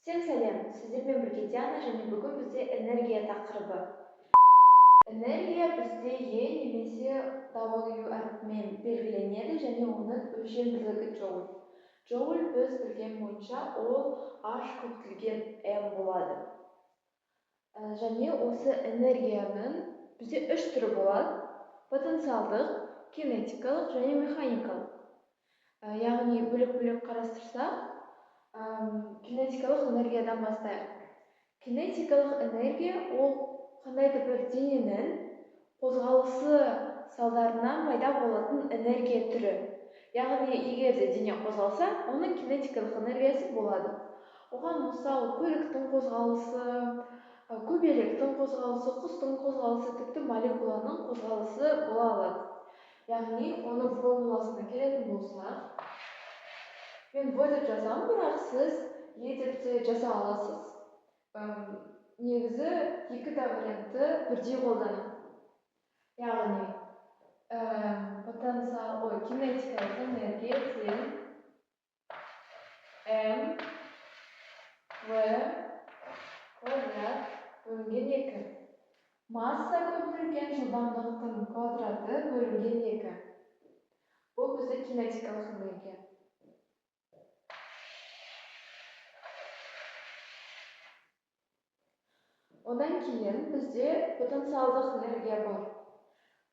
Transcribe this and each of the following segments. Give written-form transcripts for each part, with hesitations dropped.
Всем сәлем, сіздермен бірге Диана және бүгін бізде энергия тақырыбы. Энергия бізде Е немесе W әрпімен белгіленеді және оның өлшем бірлігі джоуль. Джоуль біз білген бойынша ол H көбейтілген M болады. Және осы энергияның бізде үш түрі болады: потенциалдық, кинетикалық және механикалық. Яғни бөлек-бөлек қарастырсақ, кинетикалық энергиядан бастайық. Кинетикалық энергия ол қандай да бір дененің қозғалысы салдарынан пайда болатын энергия түрі. Яғни егер де дене қозғалса, оның кинетикалық энергиясы болады. Оған мысалы көліктің қозғалысы, көбелектің қозғалысы, құстың қозғалысы, тіпті молекуланың қозғалысы бола алады. Яғни оның формуласына келетін болсақ, мен В деп жазамын, бірақ сіз Е деп те жаза аласыз. Негізі екі да вариантты бірдей қолданамын. Яғни кинетикалық энергия тең М В квадрат бөлінген 2. Масса көтерілген жылдамдықтың квадраты бөлінген 2. Бұл бізде кинетикалық энергия. Одан кейін бізде потенциалдық энергия бар.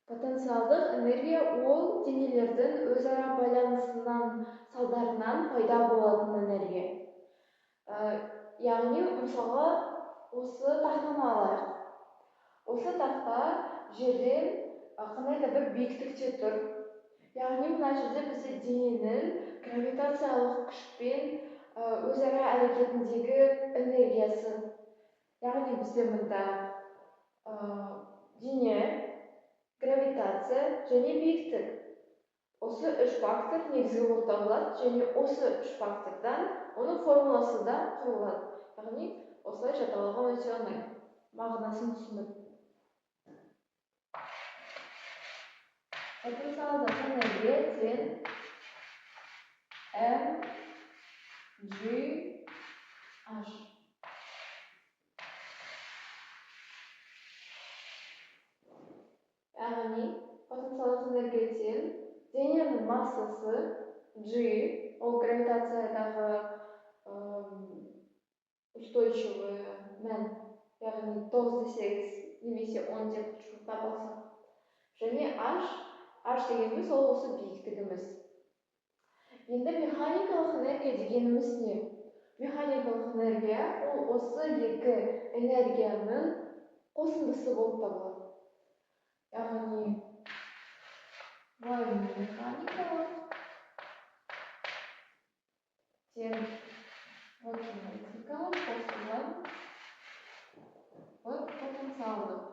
Потенциалдық энергия ол денелердің өзара байланысынан салдарынан пайда болатын энергия. Яғни, мысалға, осы тақтаны алайық. Осы тақта жерден қандай да бір биіктікте тұр. Яғни, мына жерде бізде дененің гравитациялық күшпен өзара әрекетіндегі энергиясы. Яғни бізде мұнда дене, гравитация және биіктік. Осы үш фактор негізгі болып табылады, және осы үш фактордан оның формуласы да құрылады. Яғни, осылай жаттауға өте оңай. Мағынасын түсініп. Потенциалдық энергия тең М G H. Яғни, потенциалдық энергия тең дененің массасы G, ол гравитациядағы устойчивый мән, яғни 9,8 немесе 10 деп шұрттап алсақ. Және H дегеніміз ол осы биіктігіміз. Енді механикалық энергия дегеніміз не? Механикалық энергия ол осы екі энергияның қосындысы болып табылады. Яғни, механикалық тең кинетикалық қосылған потенциалдық.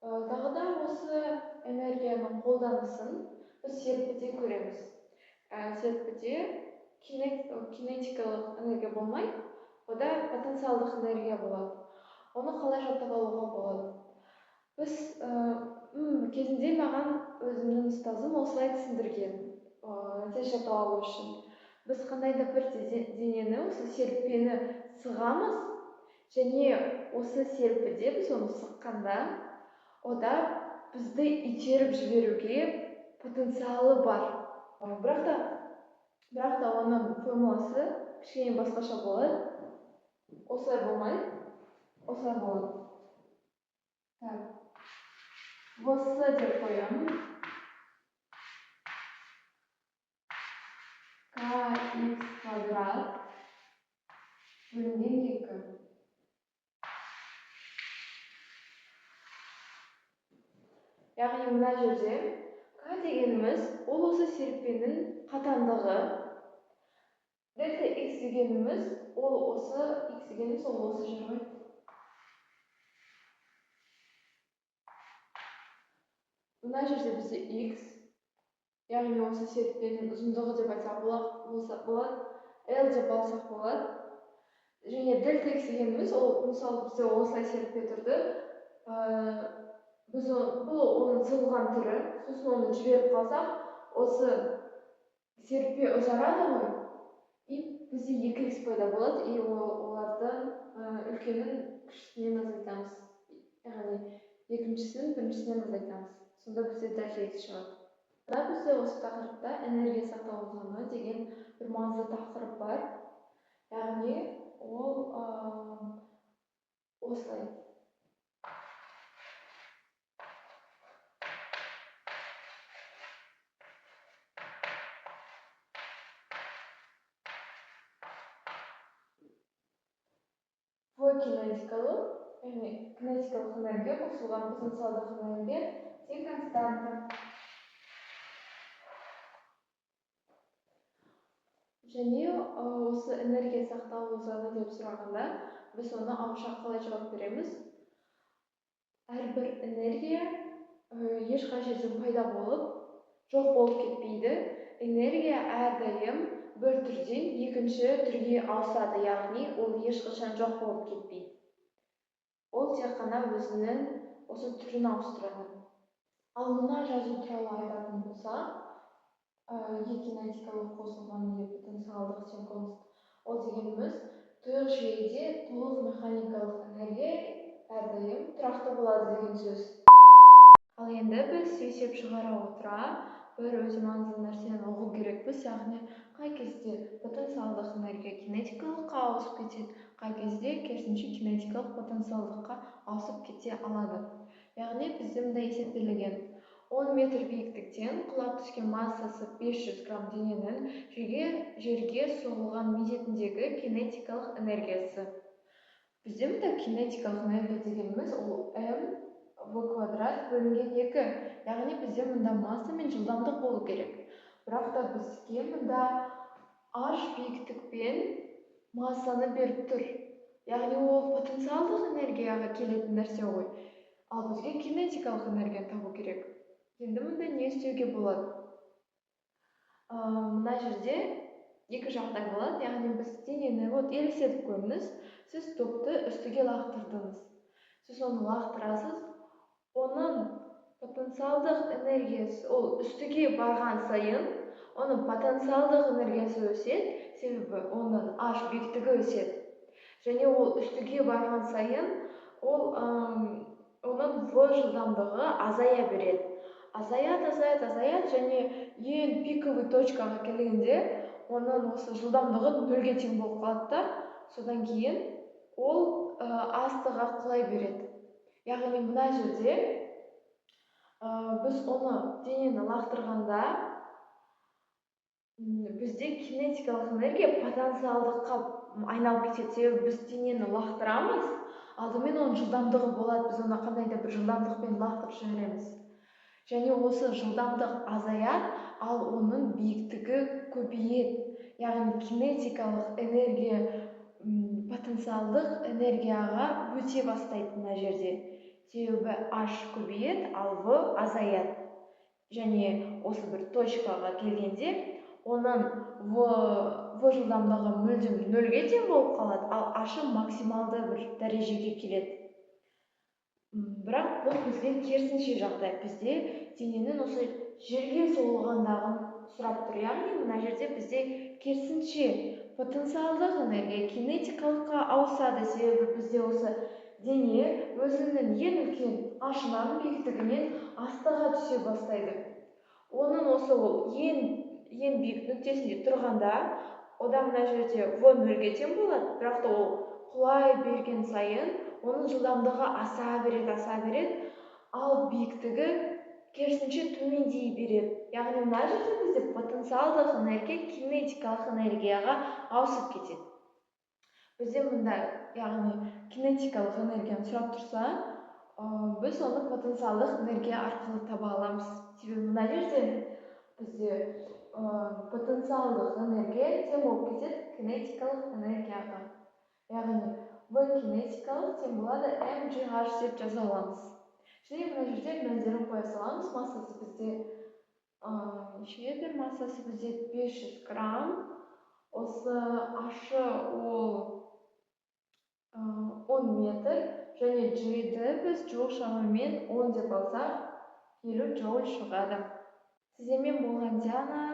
Тағы да осы энергияның қолданысын біз серпіде көреміз. Серпіде кинетикалық энергия болмай, ода потенциалдық энергия болады. Оны қалай жаттап алуға болады? Біз кезінде маған өзімнің ұстазым осылай түсіндірген, тез жаттап алу үшін. Біз қандай да бір денені, осы серппені сығамыз, және осы серпіде біз оны сыққанда, ода бізді итеріп жіберуге потенциалы бар. Бірақ та оның формуласы кішкене басқаша болады. Осылай болмайды, осылай болады. Осы деп қоямын. Kx квадрат бөлінген 2. Яғни, мына жерде К дегеніміз ол осы серппенің қатандығы, дельта X дегеніміз ол осы жер ғой. Мына жерде бізде X, яғни осы серппенің ұзындығы деп айтсақ болады, L деп алсақ болады. Және дельта X дегеніміз ол, мысалы, бізде осылай серппе тұрды. бұл оның сызылған түрі, сосын оны жіберіп қалсақ, осы серіппе ұзарады ғой, и бізде 2х пайда болады, и олардың үлкенін кішісінен азайтамыз. Яғни екіншісін біріншісінен азайтамыз. Сонда бізде дәлірек шығады. Бізде осы тақырыпта энергия сақтау узаны деген бір маңызды тақырып бар. Яғни ол осылай. Кинетикалық, яғни кинетикалық энергия қосылған потенциалдық энергия тең константа. Және осы энергия сақталу заңы деп сұрағанда, біз оны ауызша қалай жауап береміз? Әрбір энергия ешқай жерден пайда болып, жоқ болып кетпейді. Энергия әрдайым бір түрден екінші түрге ауысады, яғни ол ешқашан жоқ болып кетпейді. Ол тек қана өзінің осы түрін ауыстырады. Ал мына жазу туралы айтатын болса, кинетикалық қосылған потенциалдық тең константа. Ол дегеніміз, тұйық жүйеде толық механикалық энергия әрдайым тұрақты болады деген сөз. Ал енді біз есеп шығара отыра бір өте маңызды нәрсені ұғу керекпіз, яғни қай кезде потенциалдық энергия кинетикалыққа ауысып кетеді, қай кезде керісінше кинетикалық потенциалдыққа ауысып кете алады. Яғни бізде мындай есептелген: 10 метр биіктіктен құлап түскен массасы 500 грамм дененің жерге соғылған мезетіндегі кинетикалық энергиясы. Бізде мұнда кинетикалық энергия дегеніміз ол м в квадрат бөлінген 2. Яғни бізде мұнда масса мен жылдамдық болу керек. Бірақ та бізге мұнда h биіктікпен массаны беріп тұр. Яғни ол потенциалдық энергияға келетін нәрсе ғой. Ал бізге кинетикалық энергияны табу керек. Енді мұнда не істеуге болады? Мына жерде екі жағдай болады. Яғни біз денені елестетіп көріңіз. Сіз топты үстіге лақтырдыңыз. Сіз оны лақтырасыз. Оның потенциалдық энергиясы, ол үстіге барған сайын, оның потенциалдық энергиясы өседі, себебі оның h биіктігі өседі. Және ол үстіге барған сайын, оның v жылдамдығы азая береді. Азаяды, және ең пиковый точкаға келгенде, оның осы жылдамдығы 0-ге тең болып қалады да, содан кейін ол астыға құлай береді. Яғни мына жерде біз оны денені лақтырғанда, бізде кинетикалық энергия потенциалдыққа айналып кетеді. Себебі біз денені лақтырамыз, алдымен оның жылдамдығы болады, біз оны қандай да бір жылдамдықпен лақтырып жібереміз. Және осы жылдамдық азаяды, ал оның биіктігі көбейеді. Яғни кинетикалық энергия потенциалдық энергияға өте бастайды мына жерде. Себебі h көбейеді, ал v азаяды. Және осы бір точкаға келгенде, оның v жылдамдығы мүлдем 0-ге тең болып қалады, ал h максималды бір дәрежеге келеді. Бірақ бұл бізге керісінше жағдай. Бізде дененің осы жерге соғылғандығын сұрап тұр. Яғни мына жерде бізде керісінше потенциалдық энергия кинетикалыққа ауысады. Себебі бізде осы дене өзінің ең үлкен h-нан биіктігінен астыға түсе бастайды. Оның осы ең биік нүктесінде тұрғанда, одан мына жерде v 0-ге тең болады, бірақ та ол құлай берген сайын оның жылдамдығы аса береді, ал биіктігі керісінше төмендей береді. Яғни мына жерде бізде потенциалдық энергия кинетикалық энергияға ауысып кетеді. Бізде мұнда, яғни кинетикалық энергияны сұрап тұрса, біз оны потенциалдық энергия арқылы таба аламыз. Себебі мына жерде бізде потенциалдық энергия тең болып кетеді кинетикалық энергияға. Яғни v кинетикалық тең болады mgh деп жаза аламыз. Және мына жерде нөлдерін қоя саламыз. Массасы бізде 500 грамм. Осы h ол 10 метр. және G-ді біз жуық шамамен 10 деп алсақ 50 джоуль шығады. Сіздермен болған Диана,